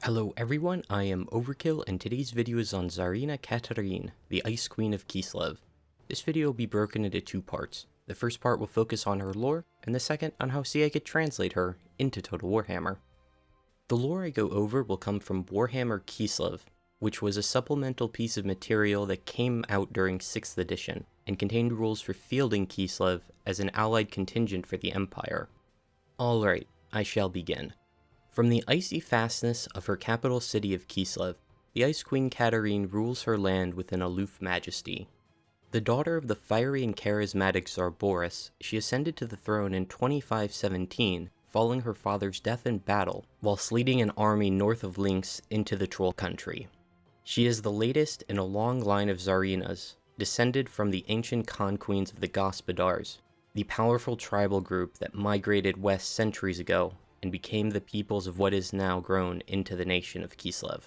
Hello everyone, I am Overkill and today's video is on Tsarina Katarin, the Ice Queen of Kislev. This video will be broken into two parts. The first part will focus on her lore, and the second on how I could translate her into Total Warhammer. The lore I go over will come from Warhammer Kislev, which was a supplemental piece of material that came out during 6th edition, and contained rules for fielding Kislev as an allied contingent for the Empire. Alright, I shall begin. From the icy fastness of her capital city of Kislev, the Ice Queen Katarin rules her land with an aloof majesty. The daughter of the fiery and charismatic Tsar Boris, she ascended to the throne in 2517, following her father's death in battle, whilst leading an army north of Lynx into the Troll country. She is the latest in a long line of Tsarinas, descended from the ancient conqueens of the Gospodars, the powerful tribal group that migrated west centuries ago and became the peoples of what is now grown into the nation of Kislev.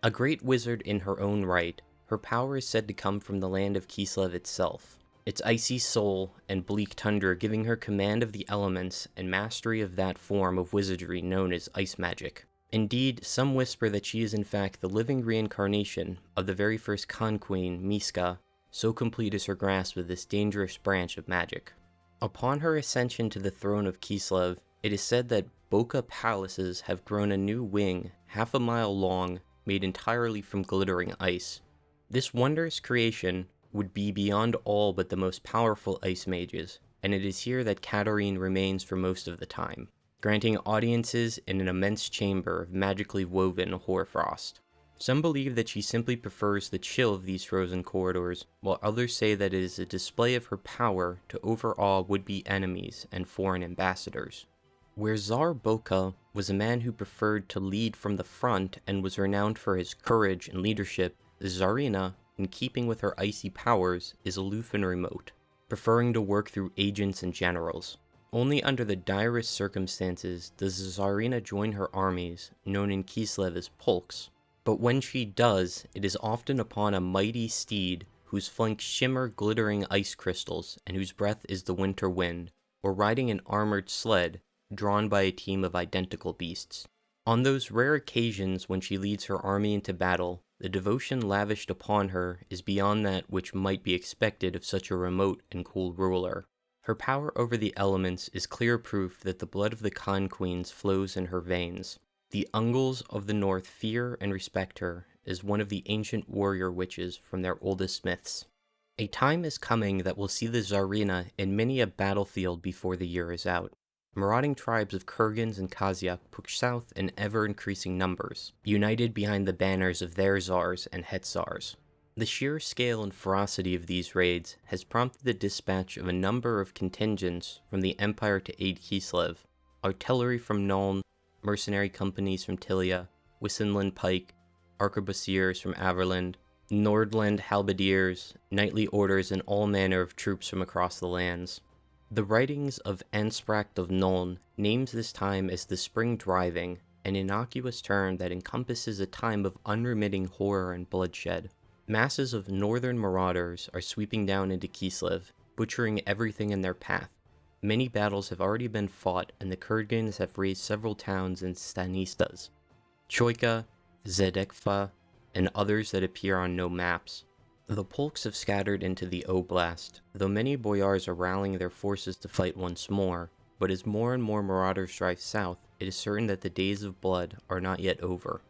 A great wizard in her own right, her power is said to come from the land of Kislev itself, its icy soul and bleak tundra giving her command of the elements and mastery of that form of wizardry known as ice magic. Indeed, some whisper that she is in fact the living reincarnation of the very first conqueen, Miska, so complete is her grasp of this dangerous branch of magic. Upon her ascension to the throne of Kislev, it is said that Bokha palaces have grown a new wing, half a mile long, made entirely from glittering ice. This wondrous creation would be beyond all but the most powerful ice mages, and it is here that Katarin remains for most of the time, granting audiences in an immense chamber of magically woven hoarfrost. Some believe that she simply prefers the chill of these frozen corridors, while others say that it is a display of her power to overawe would-be enemies and foreign ambassadors. Where Tsar Bokha was a man who preferred to lead from the front and was renowned for his courage and leadership, Tsarina, in keeping with her icy powers, is aloof and remote, preferring to work through agents and generals. Only under the direst circumstances does Tsarina join her armies, known in Kislev as polks, but when she does, it is often upon a mighty steed whose flanks shimmer glittering ice crystals and whose breath is the winter wind, or riding an armored sled, drawn by a team of identical beasts. On those rare occasions when she leads her army into battle, the devotion lavished upon her is beyond that which might be expected of such a remote and cool ruler. Her power over the elements is clear proof that the blood of the conqueens flows in her veins. The Ungles of the North fear and respect her as one of the ancient warrior witches from their oldest myths. A time is coming that will see the Tsarina in many a battlefield before the year is out. Marauding tribes of Kurgans and Kazyak push south in ever-increasing numbers, united behind the banners of their czars and hetzars. The sheer scale and ferocity of these raids has prompted the dispatch of a number of contingents from the Empire to aid Kislev, artillery from Nuln, mercenary companies from Tilia, Wissenland Pike, arquebusiers from Averland, Nordland halberdiers, knightly orders, and all manner of troops from across the lands. The writings of Anspracht of Nuln names this time as the Spring Driving, an innocuous term that encompasses a time of unremitting horror and bloodshed. Masses of northern marauders are sweeping down into Kislev, butchering everything in their path. Many battles have already been fought, and the Kurgans have razed several towns and stanistas, Choika, Zedekva, and others that appear on no maps. The polks have scattered into the Oblast, though many boyars are rallying their forces to fight once more, but as more and more marauders drive south, it is certain that the days of blood are not yet over.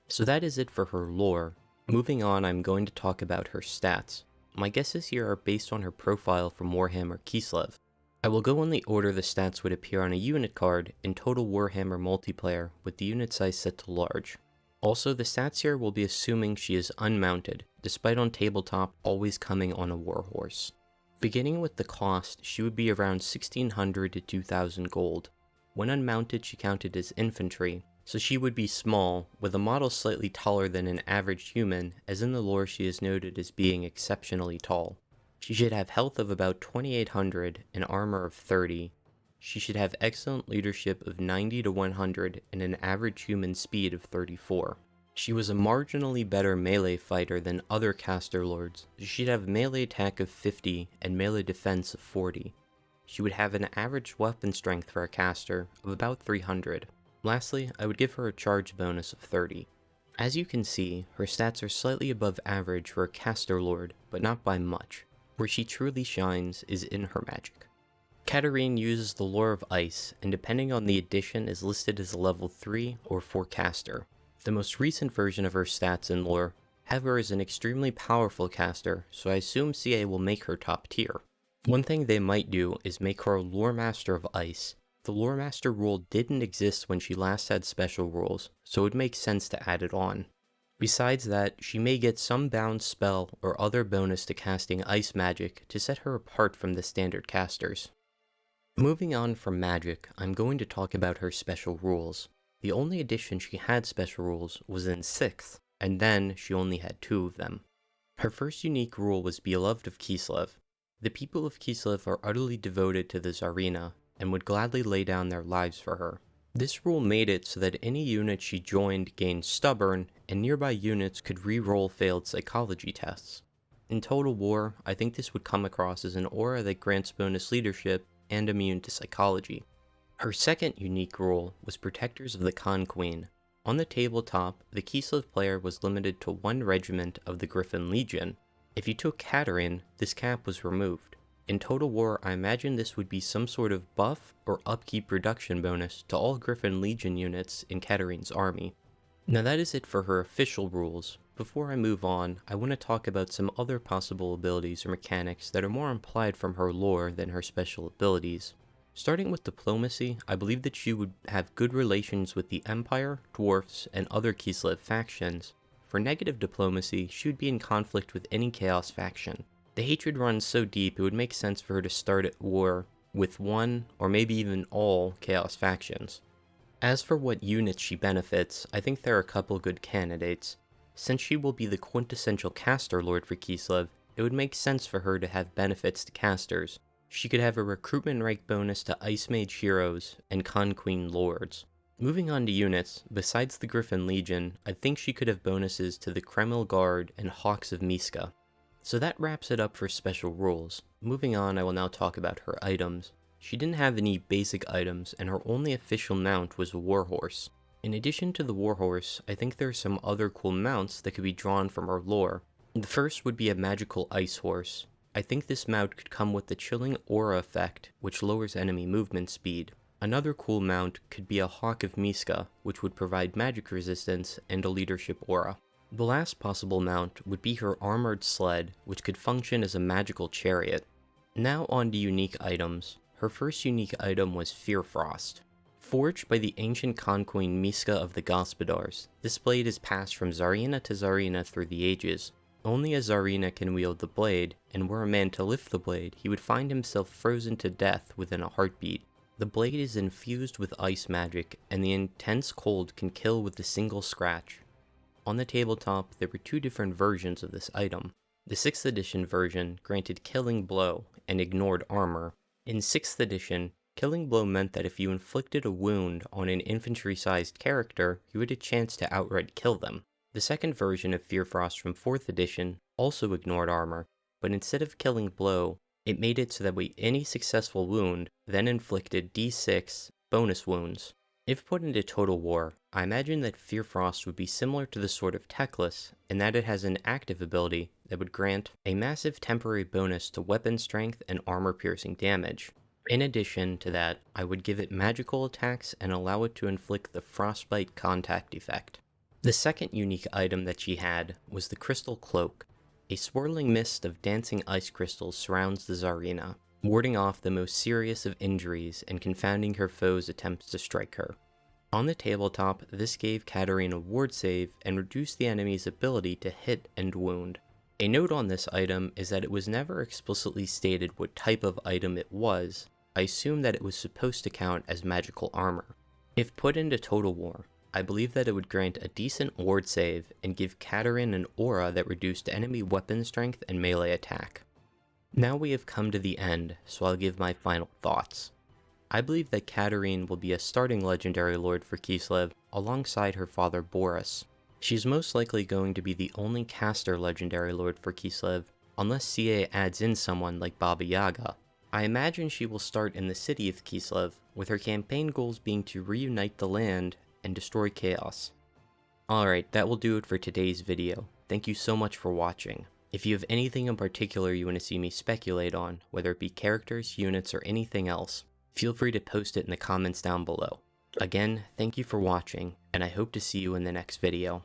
So that is it for her lore. Moving on, I'm going to talk about her stats. My guesses here are based on her profile from Warhammer Kislev. I will go in the order the stats would appear on a unit card in Total Warhammer multiplayer, with the unit size set to large. Also, the stats here will be assuming she is unmounted, despite on tabletop always coming on a warhorse. Beginning with the cost, she would be around 1600 to 2000 gold. When unmounted, she counted as infantry, so she would be small, with a model slightly taller than an average human, as in the lore she is noted as being exceptionally tall. She should have health of about 2800 and armor of 30. She should have excellent leadership of 90 to 100 and an average human speed of 34. She was a marginally better melee fighter than other caster lords. She should have melee attack of 50 and melee defense of 40. She would have an average weapon strength for a caster of about 300. Lastly, I would give her a charge bonus of 30. As you can see, her stats are slightly above average for a caster lord, but not by much. Where she truly shines is in her magic. Katarin uses the lore of ice, and depending on the edition is listed as a level 3 or 4 caster. The most recent version of her stats and lore have her as an extremely powerful caster, so I assume CA will make her top tier. One thing they might do is make her a lore master of ice. The lore master rule didn't exist when she last had special rules, so it would make sense to add it on. Besides that, she may get some bound spell or other bonus to casting ice magic to set her apart from the standard casters. Moving on from magic, I'm going to talk about her special rules. The only edition she had special rules was in 6th, and then she only had 2 of them. Her first unique rule was Beloved of Kislev. The people of Kislev are utterly devoted to the Tsarina, and would gladly lay down their lives for her. This rule made it so that any unit she joined gained Stubborn, and nearby units could re-roll failed psychology tests. In Total War, I think this would come across as an aura that grants bonus leadership and immune to psychology. Her second unique rule was Protectors of the Khan Queen. On the tabletop, the Kislev player was limited to 1 regiment of the Griffin Legion. If you took Katarin, this cap was removed. In Total War, I imagine this would be some sort of buff or upkeep reduction bonus to all Griffin Legion units in Katarin's army. Now that is it for her official rules. Before I move on, I want to talk about some other possible abilities or mechanics that are more implied from her lore than her special abilities. Starting with diplomacy, I believe that she would have good relations with the Empire, Dwarfs, and other Kislev factions. For negative diplomacy, she would be in conflict with any Chaos faction. The hatred runs so deep it would make sense for her to start at war with one, or maybe even all, Chaos factions. As for what units she benefits, I think there are a couple good candidates. Since she will be the quintessential caster lord for Kislev, it would make sense for her to have benefits to casters. She could have a recruitment rank bonus to Ice Mage heroes and Khan Queen lords. Moving on to units, besides the Griffin Legion, I think she could have bonuses to the Kreml Guard and Hawks of Miska. So that wraps it up for special rules. Moving on, I will now talk about her items. She didn't have any basic items, and her only official mount was a warhorse. In addition to the warhorse, I think there are some other cool mounts that could be drawn from her lore. The first would be a magical ice horse. I think this mount could come with the chilling aura effect, which lowers enemy movement speed. Another cool mount could be a Hawk of Miska, which would provide magic resistance and a leadership aura. The last possible mount would be her armored sled, which could function as a magical chariot. Now on to unique items. Her first unique item was Fearfrost. Forged by the ancient Khan Queen Miska of the Gospodars, this blade is passed from Tsarina to Tsarina through the ages. Only a Tsarina can wield the blade, and were a man to lift the blade, he would find himself frozen to death within a heartbeat. The blade is infused with ice magic, and the intense cold can kill with a single scratch. On the tabletop, there were 2 different versions of this item. The 6th edition version granted Killing Blow and ignored armor. In 6th edition, Killing Blow meant that if you inflicted a wound on an infantry-sized character, you had a chance to outright kill them. The second version of Fearfrost from 4th edition also ignored armor, but instead of Killing Blow, it made it so that with any successful wound, then inflicted d6 bonus wounds. If put into Total War, I imagine that Fearfrost would be similar to the Sword of Teclis, in that it has an active ability that would grant a massive temporary bonus to weapon strength and armor-piercing damage. In addition to that, I would give it magical attacks and allow it to inflict the Frostbite contact effect. The second unique item that she had was the Crystal Cloak. A swirling mist of dancing ice crystals surrounds the Tsarina, warding off the most serious of injuries and confounding her foes' attempts to strike her. On the tabletop, this gave Katarin a ward save and reduced the enemy's ability to hit and wound. A note on this item is that it was never explicitly stated what type of item it was. I assume that it was supposed to count as magical armor. If put into Total War, I believe that it would grant a decent ward save and give Katarin an aura that reduced enemy weapon strength and melee attack. Now we have come to the end, so I'll give my final thoughts. I believe that Katarin will be a starting legendary lord for Kislev alongside her father Boris. She's most likely going to be the only caster legendary lord for Kislev, unless CA adds in someone like Baba Yaga. I imagine she will start in the city of Kislev, with her campaign goals being to reunite the land and destroy chaos. Alright, that will do it for today's video. Thank you so much for watching. If you have anything in particular you want to see me speculate on, whether it be characters, units, or anything else, feel free to post it in the comments down below. Again, thank you for watching, and I hope to see you in the next video.